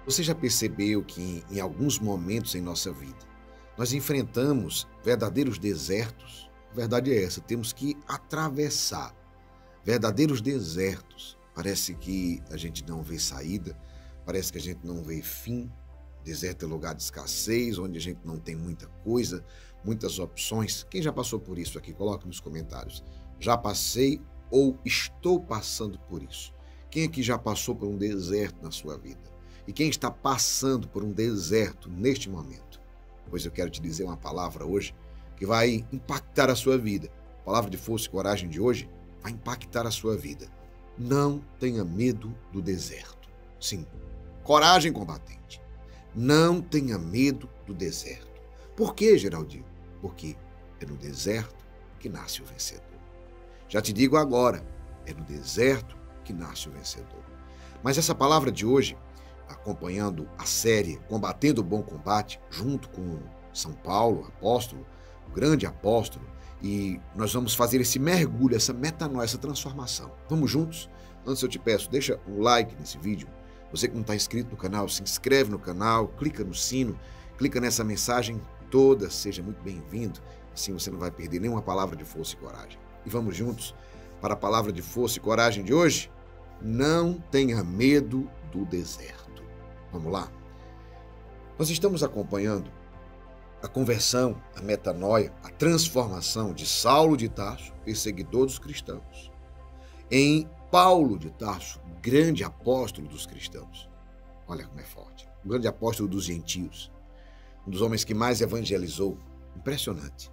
Você já percebeu que em alguns momentos em nossa vida nós enfrentamos verdadeiros desertos? A verdade é essa, temos que atravessar verdadeiros desertos. Parece que a gente não vê saída, parece que a gente não vê fim. Deserto é lugar de escassez, onde a gente não tem muita coisa, muitas opções. Quem já passou por isso aqui? Coloque nos comentários. Já passei ou estou passando por isso? Quem aqui já passou por um deserto na sua vida? E quem está passando por um deserto neste momento? Pois eu quero te dizer uma palavra hoje que vai impactar a sua vida. A palavra de força e coragem de hoje vai impactar a sua vida. Não tenha medo do deserto. Sim, coragem combatente. Não tenha medo do deserto. Por quê, Geraldinho? Porque é no deserto que nasce o vencedor. Já te digo agora, é no deserto que nasce o vencedor. Mas essa palavra de hoje, acompanhando a série Combatendo o Bom Combate, junto com São Paulo, apóstolo, o grande apóstolo, e nós vamos fazer esse mergulho, essa metanoia, essa transformação. Vamos juntos? Antes eu te peço, deixa um like nesse vídeo. Você que não está inscrito no canal, se inscreve no canal, clica no sino, clica nessa mensagem toda, seja muito bem-vindo. Assim você não vai perder nenhuma palavra de força e coragem. E vamos juntos para a palavra de força e coragem de hoje? Não tenha medo do deserto. Vamos lá? Nós estamos acompanhando a conversão, a metanoia, a transformação de Saulo de Tarso, perseguidor dos cristãos, em Paulo de Tarso, grande apóstolo dos cristãos. Olha como é forte. O grande apóstolo dos gentios. Um dos homens que mais evangelizou. Impressionante.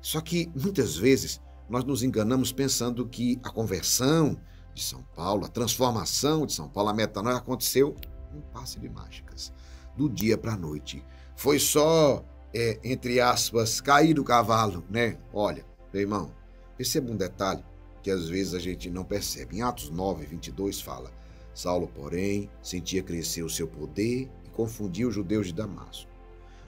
Só que, muitas vezes, nós nos enganamos pensando que a conversão de São Paulo, a transformação de São Paulo, a metanoia aconteceu num passe de mágicas. Do dia para a noite. Foi só, entre aspas, cair do cavalo, né? Olha, meu irmão, perceba um detalhe que às vezes a gente não percebe. Em Atos 9, 22 fala: Saulo, porém, sentia crescer o seu poder e confundia os judeus de Damasco,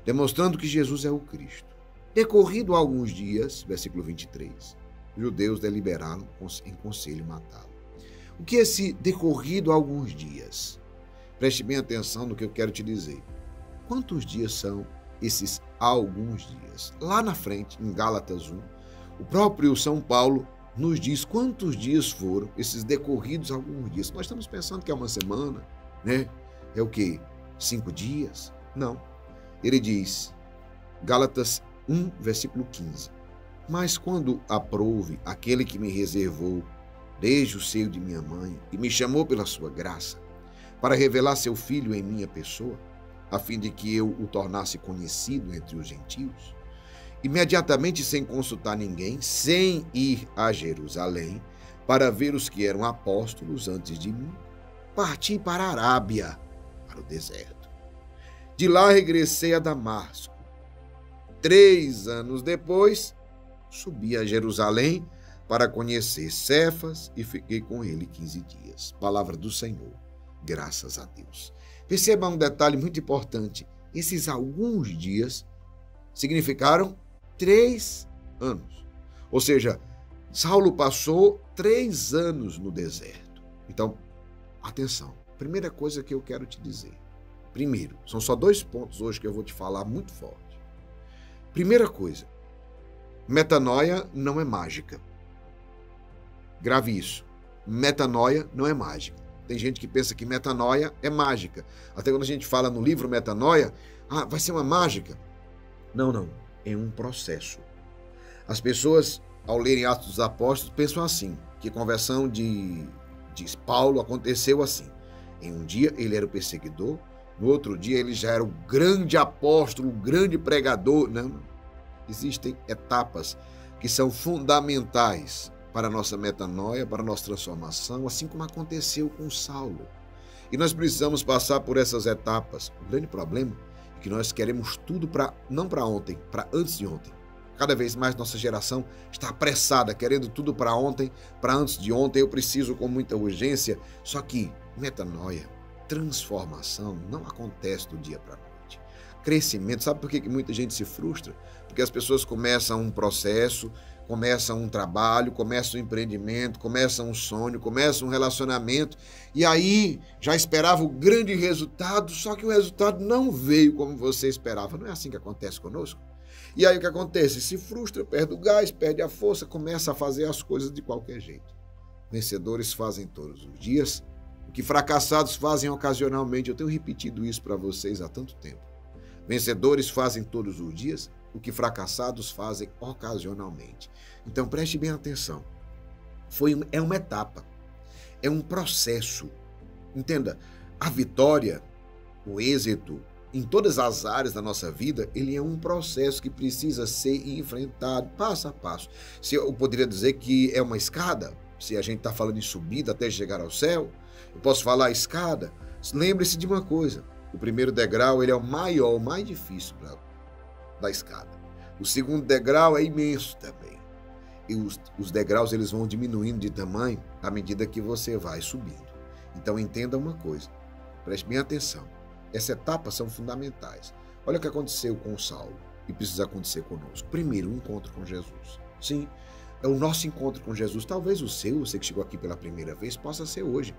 demonstrando que Jesus é o Cristo. Decorrido alguns dias, versículo 23, os judeus deliberaram em conselho matá-lo. O que é esse decorrido alguns dias? Preste bem atenção no que eu quero te dizer. Quantos dias são esses alguns dias? Lá na frente, em Gálatas 1, o próprio São Paulo nos diz quantos dias foram esses decorridos alguns dias. Nós estamos pensando que é uma semana, né? É o quê? 5 dias? Não. Ele diz, Gálatas 1, versículo 15. Mas quando aprouve aquele que me reservou desde o seio de minha mãe e me chamou pela sua graça, para revelar seu Filho em minha pessoa, a fim de que eu o tornasse conhecido entre os gentios, imediatamente, sem consultar ninguém, sem ir a Jerusalém, para ver os que eram apóstolos antes de mim, parti para a Arábia, para o deserto. De lá regressei a Damasco. 3 anos depois, subi a Jerusalém para conhecer Cefas e fiquei com ele 15 dias. Palavra do Senhor. Graças a Deus. Perceba um detalhe muito importante. Esses alguns dias significaram 3 anos. Ou seja, Saulo passou 3 anos no deserto. Então, atenção. Primeira coisa que eu quero te dizer. Primeiro, são só 2 pontos hoje que eu vou te falar muito forte. Primeira coisa, metanoia não é mágica. Grave isso. Metanoia não é mágica. Tem gente que pensa que metanoia é mágica. Até quando a gente fala no livro Metanoia, vai ser uma mágica. Não. É um processo. As pessoas, ao lerem Atos dos Apóstolos, pensam assim, que a conversão de Paulo aconteceu assim. Em um dia ele era o perseguidor, no outro dia ele já era o grande apóstolo, o grande pregador. Não. Existem etapas que são fundamentais para a nossa metanoia, para a nossa transformação, assim como aconteceu com Saulo. E nós precisamos passar por essas etapas. O grande problema é que nós queremos tudo não para ontem, para antes de ontem. Cada vez mais nossa geração está apressada, querendo tudo para ontem, para antes de ontem. Eu preciso com muita urgência. Só que metanoia, transformação, não acontece do dia para a noite. Crescimento, sabe por que muita gente se frustra? Porque as pessoas começam um processo, começa um trabalho, começa um empreendimento, começa um sonho, começa um relacionamento, e aí já esperava o grande resultado, só que o resultado não veio como você esperava. Não é assim que acontece conosco? E aí o que acontece? Se frustra, perde o gás, perde a força, começa a fazer as coisas de qualquer jeito. Vencedores fazem todos os dias o que fracassados fazem ocasionalmente. Eu tenho repetido isso para vocês há tanto tempo. Vencedores fazem todos os dias o que fracassados fazem ocasionalmente. Então preste bem atenção. É uma etapa, é um processo. Entenda, a vitória, o êxito, em todas as áreas da nossa vida, ele é um processo que precisa ser enfrentado passo a passo. Se eu poderia dizer que é uma escada, se a gente está falando em subida até chegar ao céu, eu posso falar escada. Lembre-se de uma coisa, o primeiro degrau ele é o maior, o mais difícil da escada. O segundo degrau é imenso também. E os degraus eles vão diminuindo de tamanho à medida que você vai subindo. Então entenda uma coisa, preste bem atenção. Essas etapas são fundamentais. Olha o que aconteceu com Saulo e precisa acontecer conosco. Primeiro, um encontro com Jesus. Sim, é o nosso encontro com Jesus. Talvez o seu, você que chegou aqui pela primeira vez, possa ser hoje.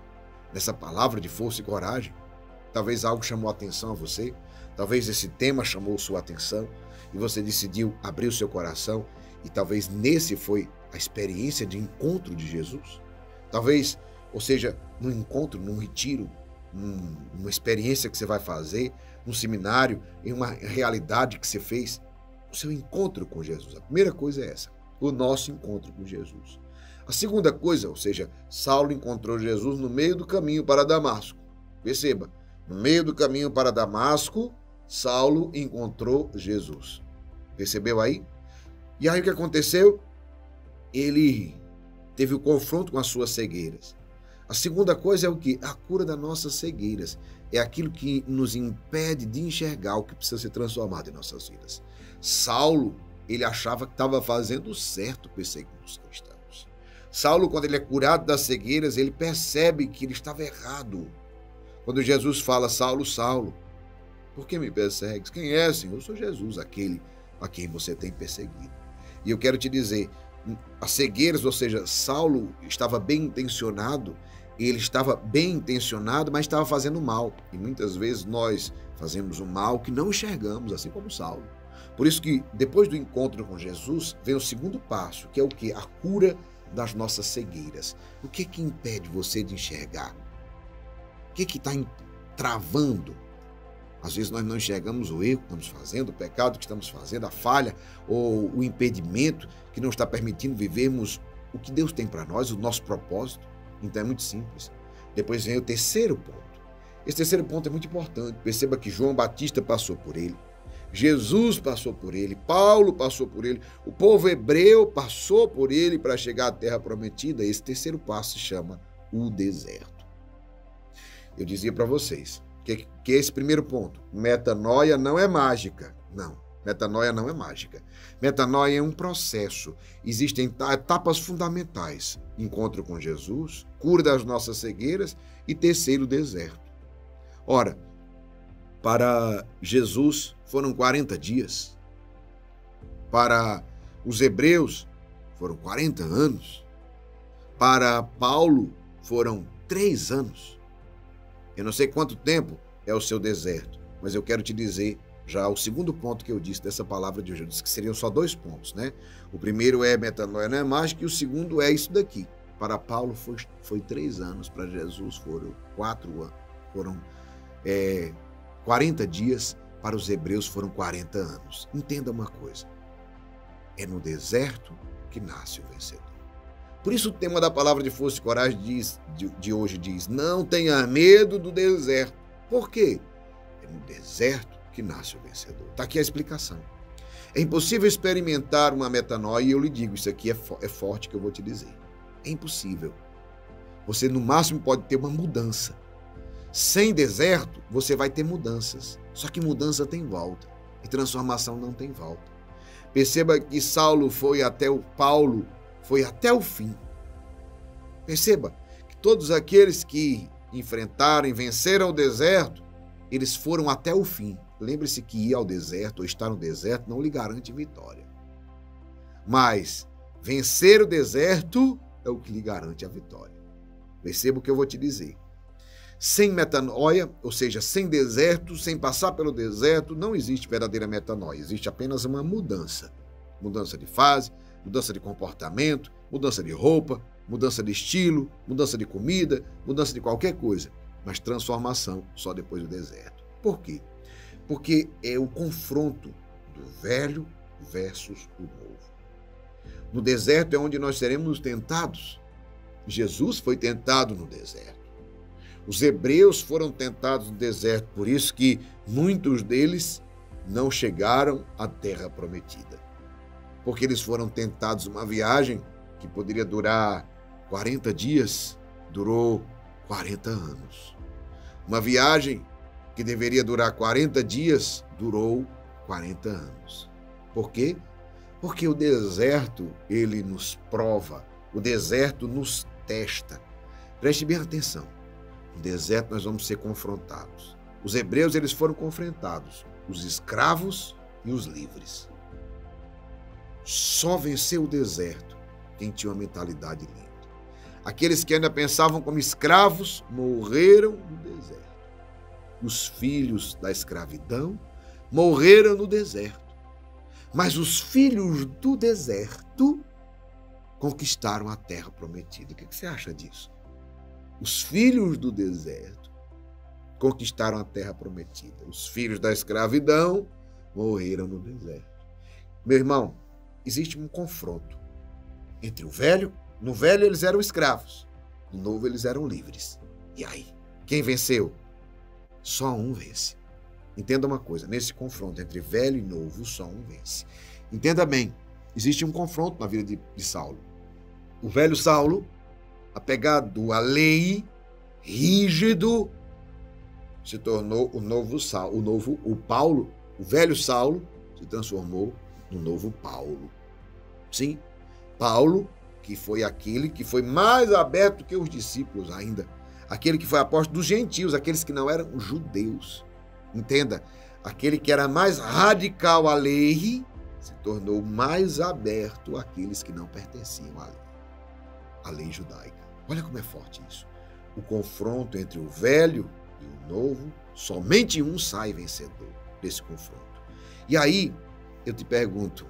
Nessa palavra de força e coragem. Talvez algo chamou a atenção a você. Talvez esse tema chamou sua atenção e você decidiu abrir o seu coração. E talvez nesse foi a experiência de encontro de Jesus. Talvez, ou seja, num encontro, num retiro, numa experiência que você vai fazer, num seminário, em uma realidade que você fez, o seu encontro com Jesus. A primeira coisa é essa, o nosso encontro com Jesus. A segunda coisa, ou seja, Saulo encontrou Jesus no meio do caminho para Damasco. Perceba, no meio do caminho para Damasco, Saulo encontrou Jesus. Percebeu aí? E aí o que aconteceu? Ele teve o confronto com as suas cegueiras. A segunda coisa é o quê? A cura das nossas cegueiras. É aquilo que nos impede de enxergar o que precisa ser transformado em nossas vidas. Saulo, ele achava que estava fazendo certo perseguindo os cristãos. Saulo, quando ele é curado das cegueiras, ele percebe que ele estava errado. Quando Jesus fala, Saulo, Saulo, por que me persegues? Quem é, Senhor? Eu sou Jesus, aquele a quem você tem perseguido. E eu quero te dizer, as cegueiras, ou seja, Saulo estava bem intencionado, ele estava bem intencionado, mas estava fazendo mal. E muitas vezes nós fazemos o mal que não enxergamos, assim como Saulo. Por isso que depois do encontro com Jesus, vem o segundo passo, que é o quê? A cura das nossas cegueiras. O que que impede você de enxergar? O que está travando? Às vezes nós não enxergamos o erro que estamos fazendo, o pecado que estamos fazendo, a falha ou o impedimento que não está permitindo vivermos o que Deus tem para nós, o nosso propósito. Então é muito simples. Depois vem o terceiro ponto. Esse terceiro ponto é muito importante. Perceba que João Batista passou por ele. Jesus passou por ele, Paulo passou por ele, o povo hebreu passou por ele para chegar à terra prometida. Esse terceiro passo se chama o deserto. Eu dizia para vocês que esse primeiro ponto, metanoia não é mágica. Não, metanoia não é mágica. Metanoia é um processo. Existem etapas fundamentais. Encontro com Jesus, cura das nossas cegueiras e terceiro, deserto. Ora, para Jesus foram 40 dias. Para os hebreus foram 40 anos. Para Paulo foram 3 anos. Eu não sei quanto tempo é o seu deserto, mas eu quero te dizer já o segundo ponto que eu disse dessa palavra de hoje. Eu disse que seriam só 2 pontos, né? O primeiro é metanoia não é mágica e o segundo é isso daqui. Para Paulo foi 3 anos, para Jesus foram 4 anos. Foram 40 dias, para os hebreus foram 40 anos. Entenda uma coisa, é no deserto que nasce o vencedor. Por isso o tema da palavra de força e coragem de hoje diz, não tenha medo do deserto. Por quê? É no deserto que nasce o vencedor. Está aqui a explicação. É impossível experimentar uma metanoia, e eu lhe digo, isso aqui é forte que eu vou te dizer. É impossível. Você no máximo pode ter uma mudança. Sem deserto, você vai ter mudanças. Só que mudança tem volta. E transformação não tem volta. Perceba que Paulo foi até o fim. Perceba que todos aqueles que enfrentaram e venceram o deserto, eles foram até o fim. Lembre-se que ir ao deserto ou estar no deserto não lhe garante vitória. Mas Vencer o deserto é o que lhe garante a vitória. Perceba o que eu vou te dizer. Sem metanoia, ou seja, sem deserto, sem passar pelo deserto, não existe verdadeira metanoia. Existe apenas uma mudança. Mudança de fase, mudança de comportamento, mudança de roupa, mudança de estilo, mudança de comida, mudança de qualquer coisa. Mas transformação só depois do deserto. Por quê? Porque é o confronto do velho versus o novo. No deserto é onde nós seremos tentados. Jesus foi tentado no deserto. Os hebreus foram tentados no deserto, por isso que muitos deles não chegaram à terra prometida. Porque eles foram tentados uma viagem que poderia durar 40 dias, durou 40 anos. Uma viagem que deveria durar 40 dias, durou 40 anos. Por quê? Porque o deserto, ele nos prova, o deserto nos testa. Preste bem atenção. No deserto nós vamos ser confrontados. Os hebreus, eles foram confrontados, os escravos e os livres. Só venceu o deserto quem tinha uma mentalidade linda. Aqueles que ainda pensavam como escravos morreram no deserto. Os filhos da escravidão morreram no deserto. Mas os filhos do deserto conquistaram a terra prometida. O que você acha disso? Os filhos do deserto conquistaram a terra prometida. Os filhos da escravidão morreram no deserto. Meu irmão, existe um confronto entre o velho. No velho eles eram escravos, no novo eles eram livres. E aí, quem venceu? Só um vence. Entenda uma coisa, nesse confronto entre velho e novo, só um vence. Entenda bem, existe um confronto na vida de Saulo. O velho Saulo, apegado à lei, rígido, se tornou o novo Saulo. O Paulo, o velho Saulo, se transformou no novo Paulo. Sim, Paulo, que foi aquele que foi mais aberto que os discípulos ainda. Aquele que foi apóstolo dos gentios, aqueles que não eram judeus. Entenda, aquele que era mais radical à lei, se tornou mais aberto àqueles que não pertenciam à lei judaica. Olha como é forte isso. O confronto entre o velho e o novo, somente um sai vencedor desse confronto. E aí, eu te pergunto,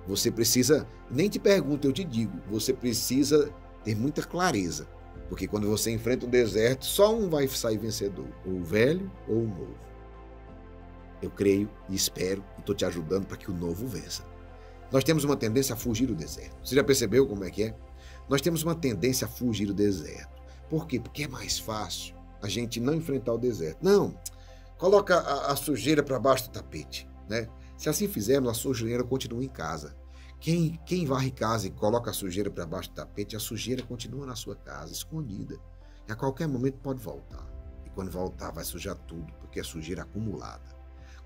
você precisa, nem te pergunto, eu te digo, você precisa ter muita clareza, porque quando você enfrenta um deserto, só um vai sair vencedor, ou o velho ou o novo. Eu creio e espero e estou te ajudando para que o novo vença. Nós temos uma tendência a fugir do deserto. Você já percebeu como é que é? Nós temos uma tendência a fugir do deserto. Por quê? Porque é mais fácil a gente não enfrentar o deserto. Não, coloca a sujeira para baixo do tapete, né? Se assim fizermos, a sujeira continua em casa. Quem varre casa e coloca a sujeira para baixo do tapete, a sujeira continua na sua casa, escondida. E a qualquer momento pode voltar. E quando voltar, vai sujar tudo, porque é sujeira acumulada.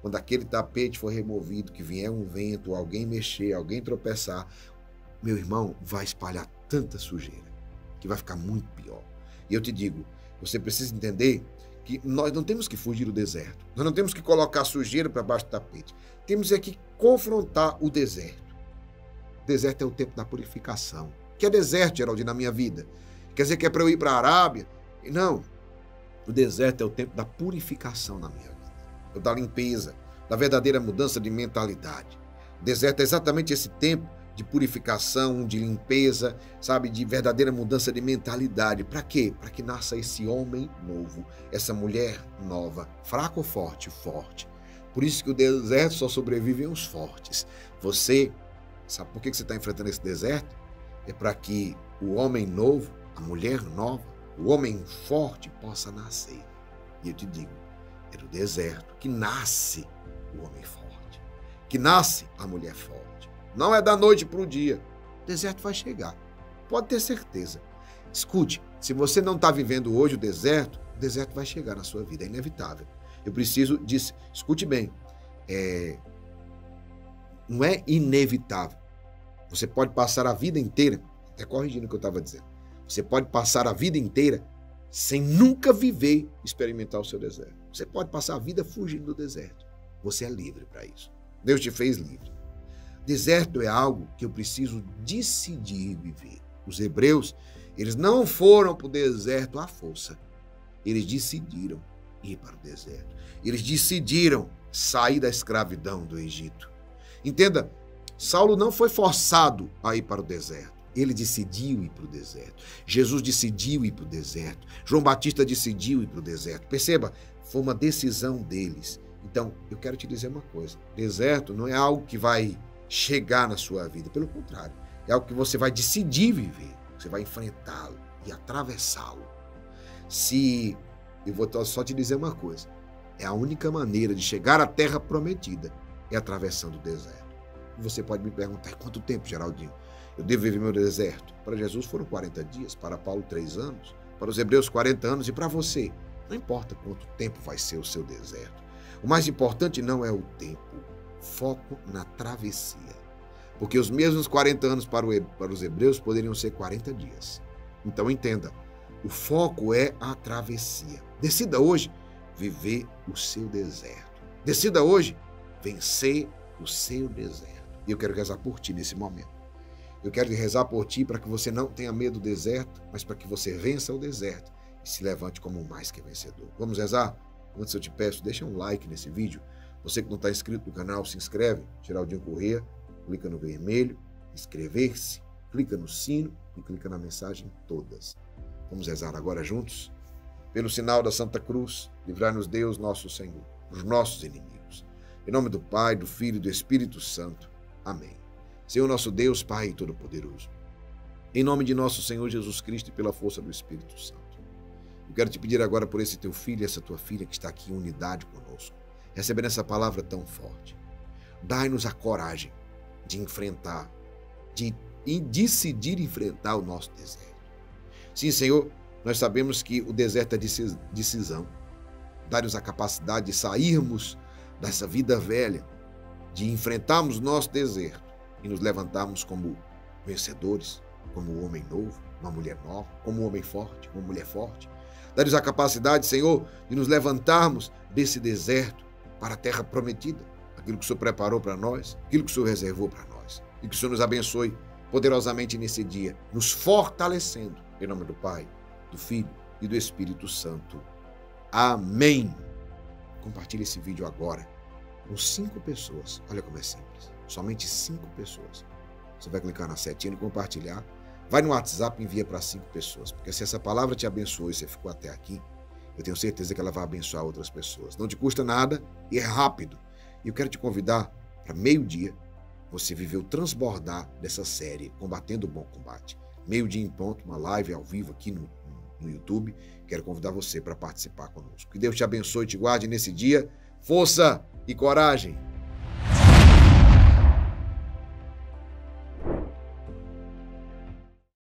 Quando aquele tapete for removido, que vier um vento, alguém mexer, alguém tropeçar, meu irmão, vai espalhar tanta sujeira, que vai ficar muito pior. E eu te digo, você precisa entender que nós não temos que fugir do deserto. Nós não temos que colocar sujeira para baixo do tapete. Temos é que confrontar o deserto. O deserto é o tempo da purificação. O que é deserto, Geraldinho, na minha vida? Quer dizer que é para eu ir para a Arábia? Não. O deserto é o tempo da purificação na minha vida. Da limpeza, da verdadeira mudança de mentalidade. O deserto é exatamente esse tempo de purificação, de limpeza, sabe, de verdadeira mudança de mentalidade. Para quê? Para que nasça esse homem novo, essa mulher nova, fraco ou forte? Forte. Por isso que o deserto só sobrevivem os fortes. Você, sabe por que você está enfrentando esse deserto? É para que o homem novo, a mulher nova, o homem forte possa nascer. E eu te digo, é do deserto que nasce o homem forte, que nasce a mulher forte. Não é da noite para o dia. O deserto vai chegar. Pode ter certeza. Escute, se você não está vivendo hoje o deserto vai chegar na sua vida, é inevitável. Eu preciso disso. Escute bem, não é inevitável. Você pode passar a vida inteira, até corrigindo o que eu estava dizendo, você pode passar a vida inteira sem nunca viver, experimentar o seu deserto. Você pode passar a vida fugindo do deserto. Você é livre para isso. Deus te fez livre. Deserto é algo que eu preciso decidir viver. Os hebreus, eles não foram para o deserto à força. Eles decidiram ir para o deserto. Eles decidiram sair da escravidão do Egito. Entenda, Saulo não foi forçado a ir para o deserto. Ele decidiu ir para o deserto. Jesus decidiu ir para o deserto. João Batista decidiu ir para o deserto. Perceba, foi uma decisão deles. Então, eu quero te dizer uma coisa. Deserto não é algo que vai chegar na sua vida. Pelo contrário, é algo que você vai decidir viver. Você vai enfrentá-lo e atravessá-lo. Eu vou só te dizer uma coisa. É a única maneira de chegar à terra prometida é atravessando o deserto. E você pode me perguntar, quanto tempo, Geraldinho? Eu devo viver meu deserto? Para Jesus foram 40 dias, para Paulo 3 anos, para os hebreus 40 anos e para você. Não importa quanto tempo vai ser o seu deserto. O mais importante não é o tempo. Foco na travessia. Porque os mesmos 40 anos para os hebreus poderiam ser 40 dias. Então entenda, o foco é a travessia. Decida hoje viver o seu deserto. Decida hoje vencer o seu deserto. E eu quero rezar por ti nesse momento. Eu quero rezar por ti para que você não tenha medo do deserto, mas para que você vença o deserto e se levante como um mais que vencedor. Vamos rezar? Antes eu te peço, deixa um like nesse vídeo. Você que não está inscrito no canal, se inscreve, Geraldinho Corrêa, clica no vermelho, inscrever-se, clica no sino e clica na mensagem todas. Vamos rezar agora juntos? Pelo sinal da Santa Cruz, livrai-nos Deus, nosso Senhor, dos nossos inimigos. Em nome do Pai, do Filho e do Espírito Santo. Amém. Senhor nosso Deus, Pai Todo-Poderoso, em nome de nosso Senhor Jesus Cristo e pela força do Espírito Santo, eu quero te pedir agora por esse teu filho e essa tua filha que está aqui em unidade conosco, recebendo essa palavra tão forte. Dai-nos a coragem de enfrentar, de decidir enfrentar o nosso deserto. Sim, Senhor, nós sabemos que o deserto é decisão. Dai-nos a capacidade de sairmos dessa vida velha, de enfrentarmos o nosso deserto e nos levantarmos como vencedores, como um homem novo, uma mulher nova, como um homem forte, uma mulher forte. Dá-nos a capacidade, Senhor, de nos levantarmos desse deserto para a terra prometida, aquilo que o Senhor preparou para nós, aquilo que o Senhor reservou para nós. E que o Senhor nos abençoe poderosamente nesse dia, nos fortalecendo, em nome do Pai, do Filho e do Espírito Santo. Amém. Compartilhe esse vídeo agora com 5 pessoas. Olha como é simples. Somente 5 pessoas. Você vai clicar na setinha e compartilhar. Vai no WhatsApp e envia para 5 pessoas. Porque se essa palavra te abençoou e você ficou até aqui, eu tenho certeza que ela vai abençoar outras pessoas. Não te custa nada e é rápido. E eu quero te convidar para meio-dia você viver o transbordar dessa série Combatendo o Bom Combate. Meio-dia em ponto, uma live ao vivo aqui no YouTube. Quero convidar você para participar conosco. Que Deus te abençoe e te guarde nesse dia. Força e coragem!